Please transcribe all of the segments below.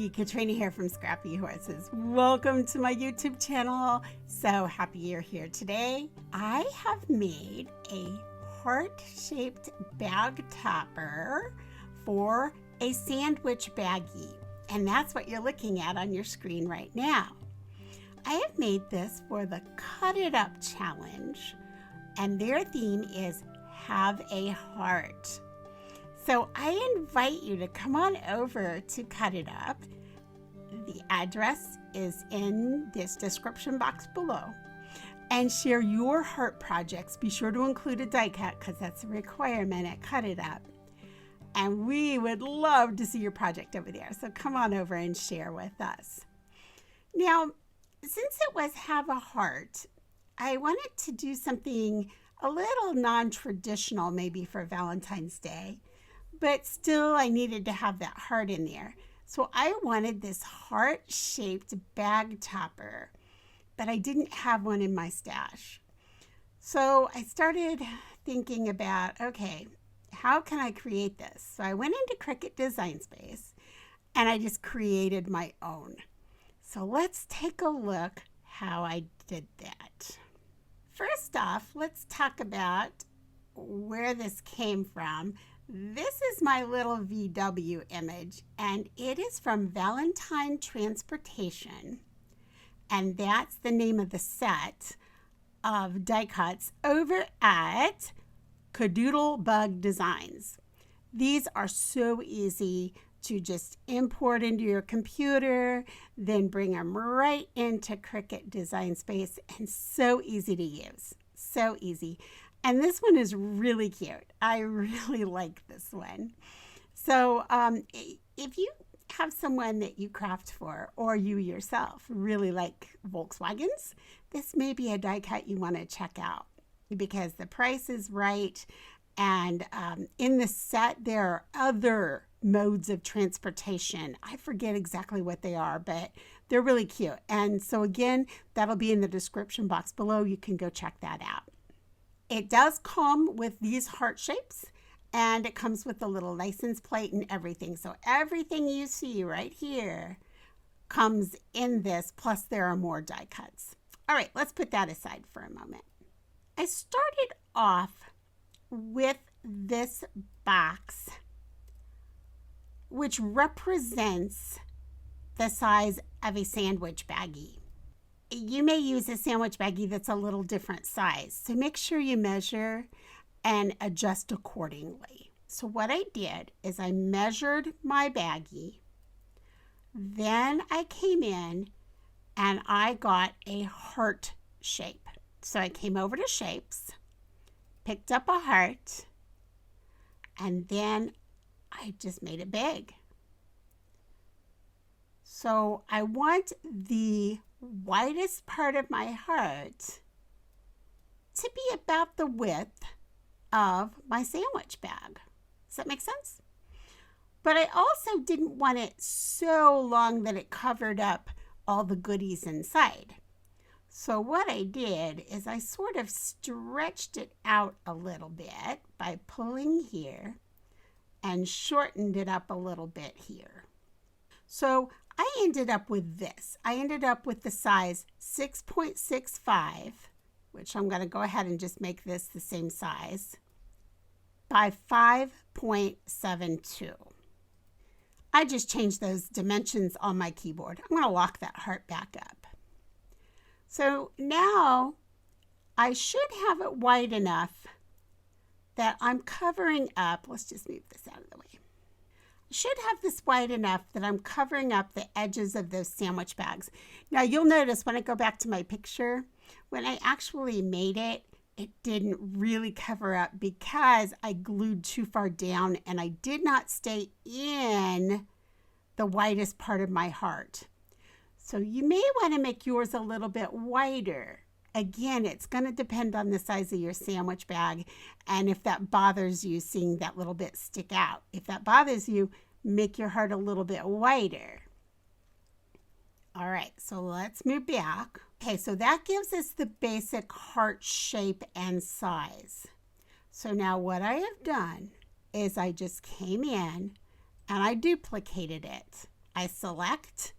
Hey, Katrina here from Scrappy Horses. Welcome to my YouTube channel. So happy you're here today. I have made a heart-shaped bag topper for a sandwich baggie. And that's what you're looking at on your screen right now. I have made this for the Cut It Up challenge. And their theme is Have a Heart. So I invite you to come on over to Cut It Up. The address is in this description box below. And share your heart projects. Be sure to include a die cut because that's a requirement at Cut It Up. And we would love to see your project over there. So come on over and share with us. Now, since it was Have a Heart, I wanted to do something a little non-traditional maybe for Valentine's Day. But still, I needed to have that heart in there. So I wanted this heart-shaped bag topper, but I didn't have one in my stash. So I started thinking about, okay, how can I create this? So I went into Cricut Design Space, and I just created my own. So let's take a look how I did that. First off, let's talk about where this came from. This is my little VW image, and it is from Valentine Transportation, and that's the name of the set of die cuts over at Cadoodle Bug Designs. These are so easy to just import into your computer, then bring them right into Cricut Design Space, and so easy to use, so easy. And this one is really cute. I really like this one. So if you have someone that you craft for, or you yourself really like Volkswagens, this may be a die cut you want to check out because the price is right. And in the set, there are other modes of transportation. I forget exactly what they are, but they're really cute. And so again, that'll be in the description box below. You can go check that out. It does come with these heart shapes, and it comes with a little license plate and everything. So everything you see right here comes in this, plus there are more die cuts. All right, let's put that aside for a moment. I started off with this box, which represents the size of a sandwich baggie. You may use a sandwich baggie that's a little different size. So make sure you measure and adjust accordingly. So what I did is I measured my baggie. Then I came in and I got a heart shape. So I came over to shapes, picked up a heart, and then I just made it big. So I want the widest part of my heart to be about the width of my sandwich bag. Does that make sense? But I also didn't want it so long that it covered up all the goodies inside. So what I did is I sort of stretched it out a little bit by pulling here and shortened it up a little bit here. So I ended up with this. I ended up with the size 6.65, which I'm going to go ahead and just make this the same size, by 5.72. I just changed those dimensions on my keyboard. I'm going to lock that heart back up. So now I should have it wide enough that I'm covering up. Let's just move this out of the way. Should have this wide enough that I'm covering up the edges of those sandwich bags. Now you'll notice when I go back to my picture, when I actually made it, it didn't really cover up because I glued too far down and I did not stay in the widest part of my heart. So you may want to make yours a little bit wider. Again, it's going to depend on the size of your sandwich bag and if that bothers you seeing that little bit stick out. If that bothers you, make your heart a little bit wider. All right, so let's move back. Okay, so that gives us the basic heart shape and size. So now what I have done is I just came in and I duplicated it. I select,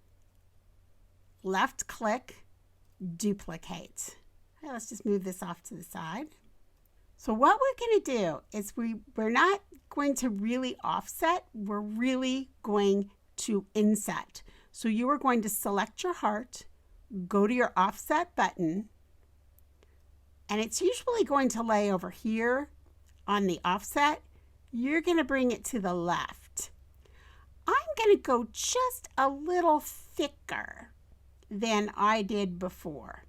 left click, duplicate. Okay, let's just move this off to the side. So what we're going to do is we're not going to really offset, we're really going to inset. So you are going to select your heart, go to your offset button, and it's usually going to lay over here on the offset. You're going to bring it to the left. I'm going to go just a little thicker than I did before.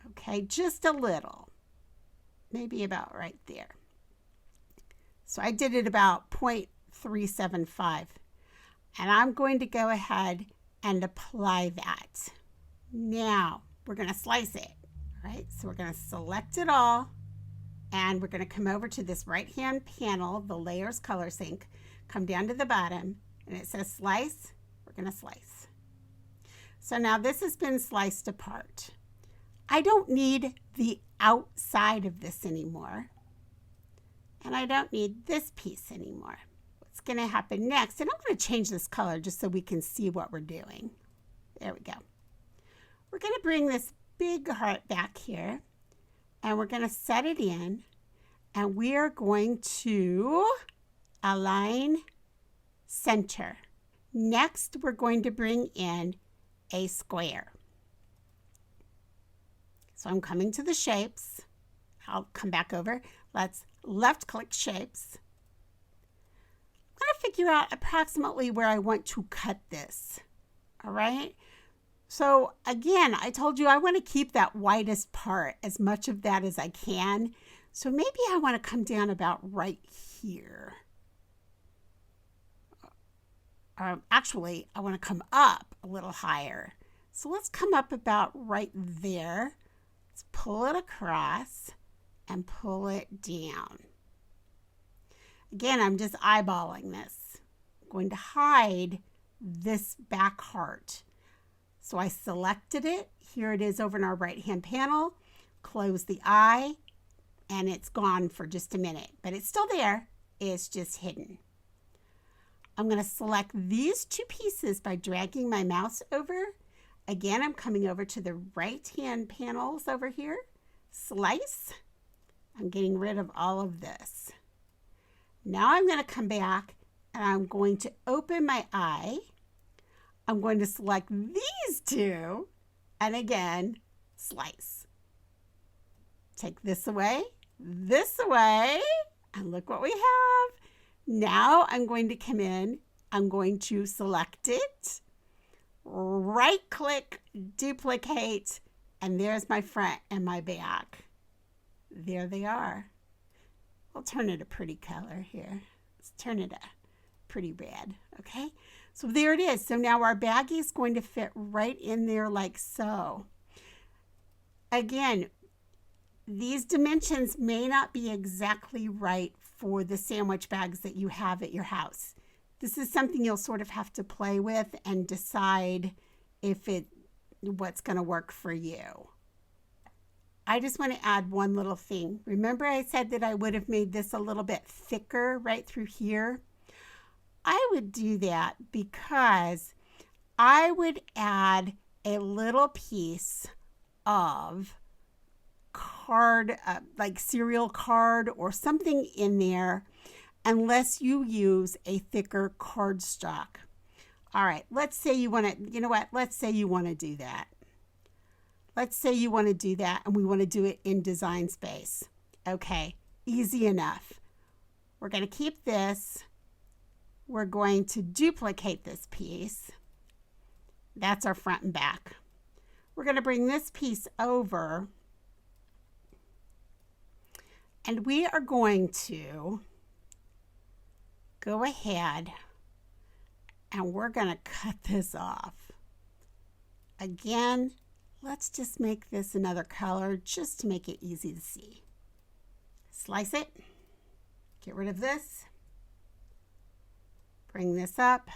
Okay, just a little. Maybe about right there. So I did it about 0.375. And I'm going to go ahead and apply that. Now, we're going to slice it, right? So we're going to select it all, and we're going to come over to this right-hand panel, the Layers Color Sync, come down to the bottom, and it says slice. We're going to slice. So now this has been sliced apart. I don't need the outside of this anymore, and I don't need this piece anymore. What's going to happen next, and I'm going to change this color just so we can see what we're doing. There we go. We're going to bring this big heart back here, and we're going to set it in, and we are going to align center. Next, we're going to bring in a square. So I'm coming to the shapes. I'll come back over. Let's left click shapes. I'm going to figure out approximately where I want to cut this. All right. So again, I told you I want to keep that widest part, as much of that as I can. So maybe I want to come down about right here. Actually, I want to come up a little higher. So let's come up about right there. Let's pull it across and pull it down. Again, I'm just eyeballing this. I'm going to hide this back heart. So I selected it. Here it is over in our right-hand panel. Close the eye, and it's gone for just a minute, but it's still there. It's just hidden. I'm going to select these two pieces by dragging my mouse over. Again, I'm coming over to the right-hand panels over here. Slice. I'm getting rid of all of this. Now I'm going to come back, and I'm going to open my eye. I'm going to select these two, and again, slice. Take this away, and look what we have. Now I'm going to come in, I'm going to select it, right click, duplicate, and there's my front and my back. There they are. We'll turn it a pretty color here. Let's turn it a pretty red, okay? So there it is. So now our baggie is going to fit right in there like so. Again, these dimensions may not be exactly right for the sandwich bags that you have at your house. This is something you'll sort of have to play with and decide what's going to work for you. I just want to add one little thing. Remember I said that I would have made this a little bit thicker right through here? I would do that because I would add a little piece of card, like cereal card or something in there, unless you use a thicker cardstock. All right, let's say you want to, you know what? Let's say you want to do that. Let's say you want to do that and we want to do it in Design Space. Okay, easy enough. We're going to keep this. We're going to duplicate this piece. That's our front and back. We're going to bring this piece over, and we are going to go ahead and we're going to cut this off. Again, let's just make this another color just to make it easy to see. Slice it, get rid of this, bring this up,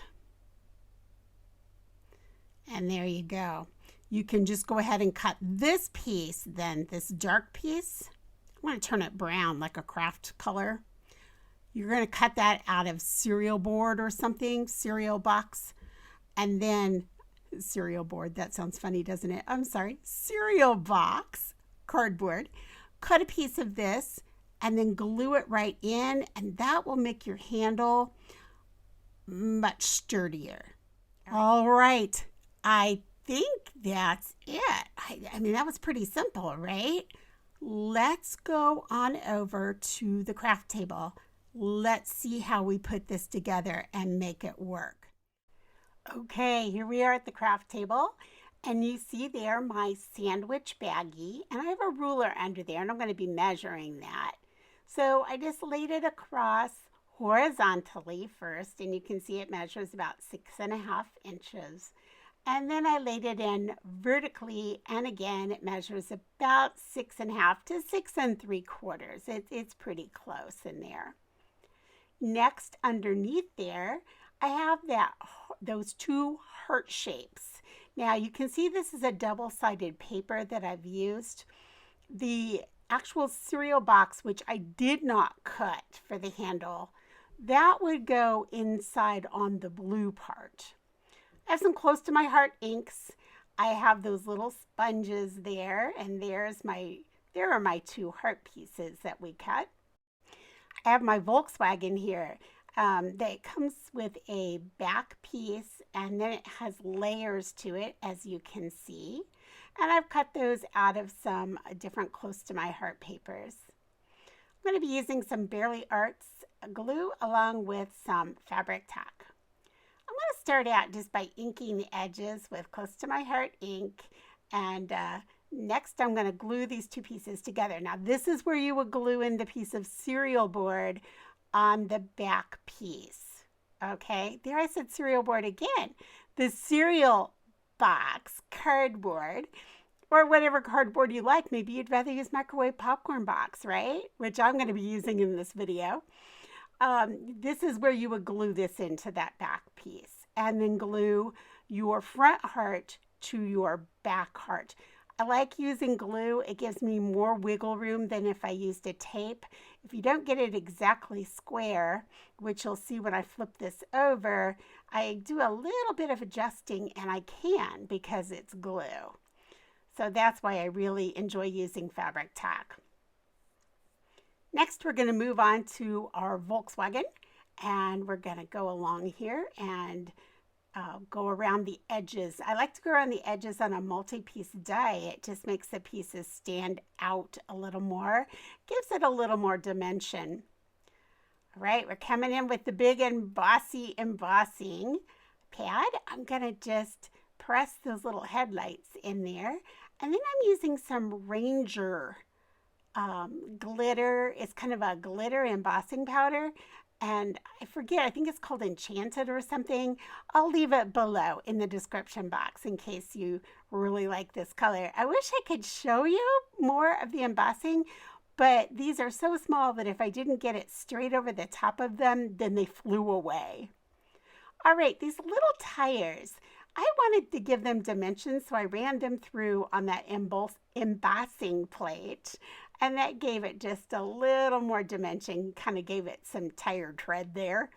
and there you go. You can just go ahead and cut this piece, then this dark piece. I want to turn it brown like a craft color. You're going to cut that out of cereal board or something, cereal box. and then cereal board. That sounds funny, doesn't it? I'm sorry, cereal box cardboard. Cut a piece of this and then glue it right in, and that will make your handle much sturdier. All right, I think that's it. I mean, that was pretty simple, right? Let's go on over to the craft table. Let's see how we put this together and make it work. Okay, here we are at the craft table, and you see there my sandwich baggie, and I have a ruler under there, and I'm going to be measuring that. So I just laid it across horizontally first, and you can see it measures about 6.5 inches. And then I laid it in vertically, and again, it measures about 6.5 to 6 3/4. It's pretty close in there. Next, underneath there, I have those two heart shapes. Now, you can see this is a double-sided paper that I've used. The actual cereal box, which I did not cut for the handle, that would go inside on the blue part. I have some close to my heart inks. I have those little sponges there, and there are my two heart pieces that we cut. I have my Volkswagen here that comes with a back piece, and then it has layers to it, as you can see. And I've cut those out of some different close to my heart papers. I'm going to be using some Barely Arts glue along with some fabric tack. I'm going to start out just by inking the edges with close to my heart ink, and next I'm going to glue these two pieces together. Now this is where you would glue in the piece of cereal board on the back piece. Okay, there I said cereal board again. The cereal box cardboard, or whatever cardboard you like. Maybe you'd rather use microwave popcorn box, right? Which I'm going to be using in this video. This is where you would glue this into that back piece, and then glue your front heart to your back heart. I like using glue. It gives me more wiggle room than if I used a tape. If you don't get it exactly square, which you'll see when I flip this over, I do a little bit of adjusting, and I can because it's glue. So that's why I really enjoy using fabric tack. Next, we're going to move on to our Volkswagen, and we're going to go along here and go around the edges. I like to go around the edges on a multi-piece die. It just makes the pieces stand out a little more, gives it a little more dimension. All right, we're coming in with the big and Bossy Embossing pad. I'm going to just press those little headlights in there, and then I'm using some Ranger glitter. It's kind of a glitter embossing powder, and I forget, I think it's called Enchanted or something. I'll leave it below in the description box in case you really like this color. I wish I could show you more of the embossing, but these are so small that if I didn't get it straight over the top of them, then they flew away. All right, these little tires, I wanted to give them dimensions, so I ran them through on that embossing plate, and that gave it just a little more dimension, kind of gave it some tire tread there.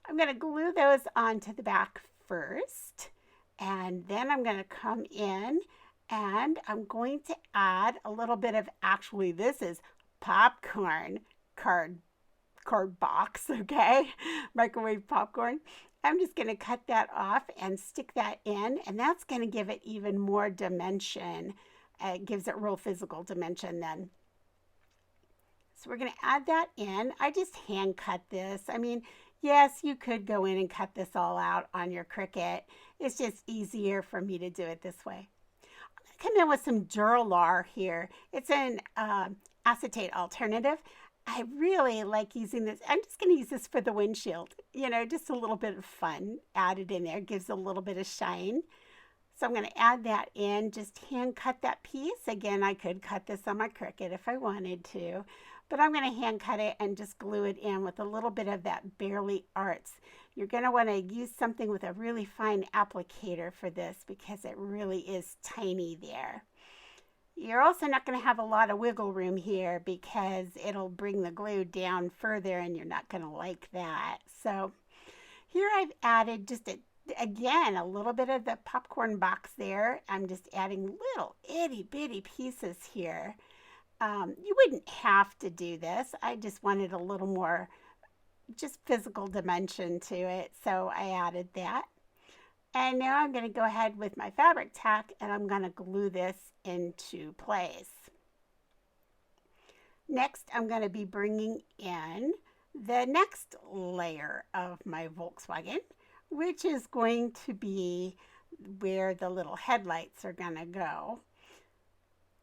I'm going to glue those onto the back first, and then I'm going to come in and I'm going to add a little bit of, actually this is popcorn card box, okay? Microwave popcorn. I'm just going to cut that off and stick that in, and that's going to give it even more dimension. It gives it real physical dimension then. So we're going to add that in. I just hand cut this. I mean, yes, you could go in and cut this all out on your Cricut. It's just easier for me to do it this way. I'm going to come in with some Duralar here. It's an acetate alternative. I really like using this. I'm just going to use this for the windshield. You know, just a little bit of fun added in there. Gives a little bit of shine. So I'm going to add that in. Just hand cut that piece. Again, I could cut this on my Cricut if I wanted to. But I'm going to hand cut it and just glue it in with a little bit of that Barely Arts. You're going to want to use something with a really fine applicator for this because it really is tiny there. You're also not going to have a lot of wiggle room here because it'll bring the glue down further and you're not going to like that. So here I've added just a again, a little bit of the popcorn box there. I'm just adding little itty bitty pieces here. You wouldn't have to do this. I just wanted a little more just physical dimension to it, so I added that. And now I'm going to go ahead with my fabric tack and I'm going to glue this into place. Next, I'm going to be bringing in the next layer of my Volkswagen, which is going to be where the little headlights are going to go.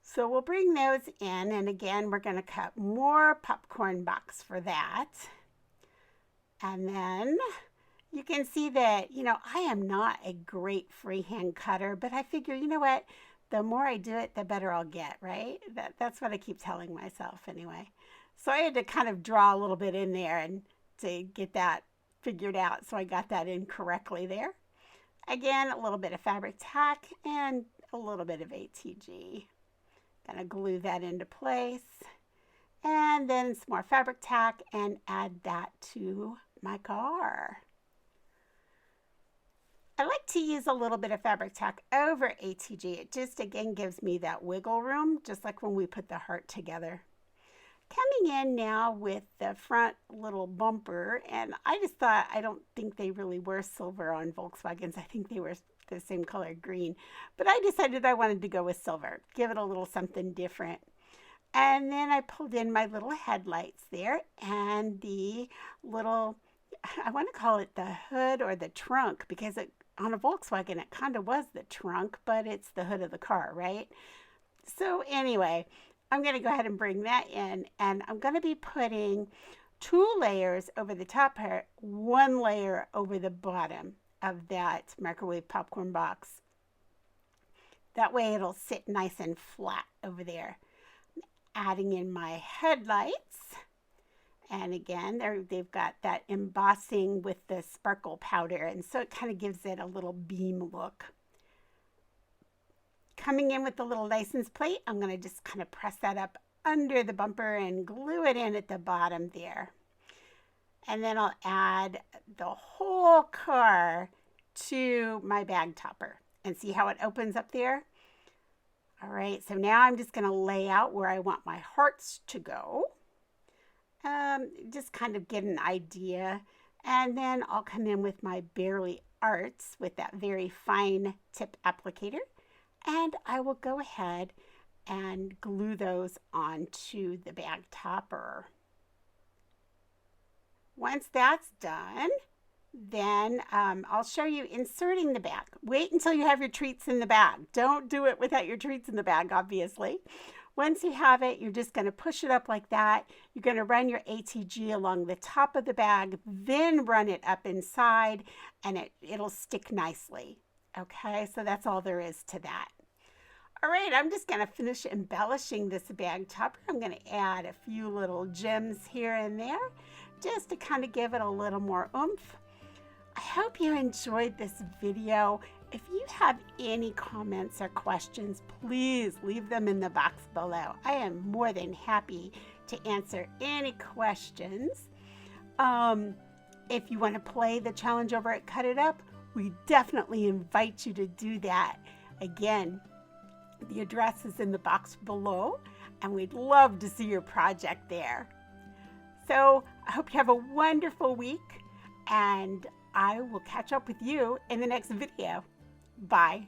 So we'll bring those in, and again, we're going to cut more popcorn box for that. And then you can see that, I am not a great freehand cutter, but I figure, you know what? The more I do it, the better I'll get, right? That's what I keep telling myself anyway. So I had to kind of draw a little bit in there and to get that figured out. So I got that in correctly there. Again, a little bit of fabric tack and a little bit of ATG. Gonna glue that into place. And then some more fabric tack and add that to my car. I like to use a little bit of fabric tack over ATG. It just, again, gives me that wiggle room, just like when we put the heart together. Coming in now with the front little bumper, and I just thought, I don't think they really were silver on Volkswagens. I think they were the same color, green. But I decided I wanted to go with silver, give it a little something different. And then I pulled in my little headlights there and the little, I want to call it the hood or the trunk, because on a Volkswagen, it kind of was the trunk, but it's the hood of the car, right? So anyway, I'm going to go ahead and bring that in, and I'm going to be putting 2 layers over the top part, 1 layer over the bottom of that microwave popcorn box. That way it'll sit nice and flat over there. Adding in my headlights. And again, they've got that embossing with the sparkle powder, and so it kind of gives it a little beam look. Coming in with the little license plate, I'm going to just kind of press that up under the bumper and glue it in at the bottom there. And then I'll add the whole car to my bag topper and see how it opens up there. All right, so now I'm just going to lay out where I want my hearts to go. Just kind of get an idea. And then I'll come in with my Barely Arts with that very fine tip applicator. And I will go ahead and glue those onto the bag topper. Once that's done, then I'll show you inserting the bag. Wait until you have your treats in the bag. Don't do it without your treats in the bag, obviously. Once you have it, you're just going to push it up like that. You're going to run your ATG along the top of the bag, then run it up inside, and it'll stick nicely. Okay, so that's all there is to that. All right, I'm just going to finish embellishing this bag topper. I'm going to add a few little gems here and there just to kind of give it a little more oomph. I hope you enjoyed this video. If you have any comments or questions, please leave them in the box below. I am more than happy to answer any questions. If you want to play the challenge over at Cut It Up, we definitely invite you to do that. Again, the address is in the box below, and we'd love to see your project there. So I hope you have a wonderful week, and I will catch up with you in the next video. Bye.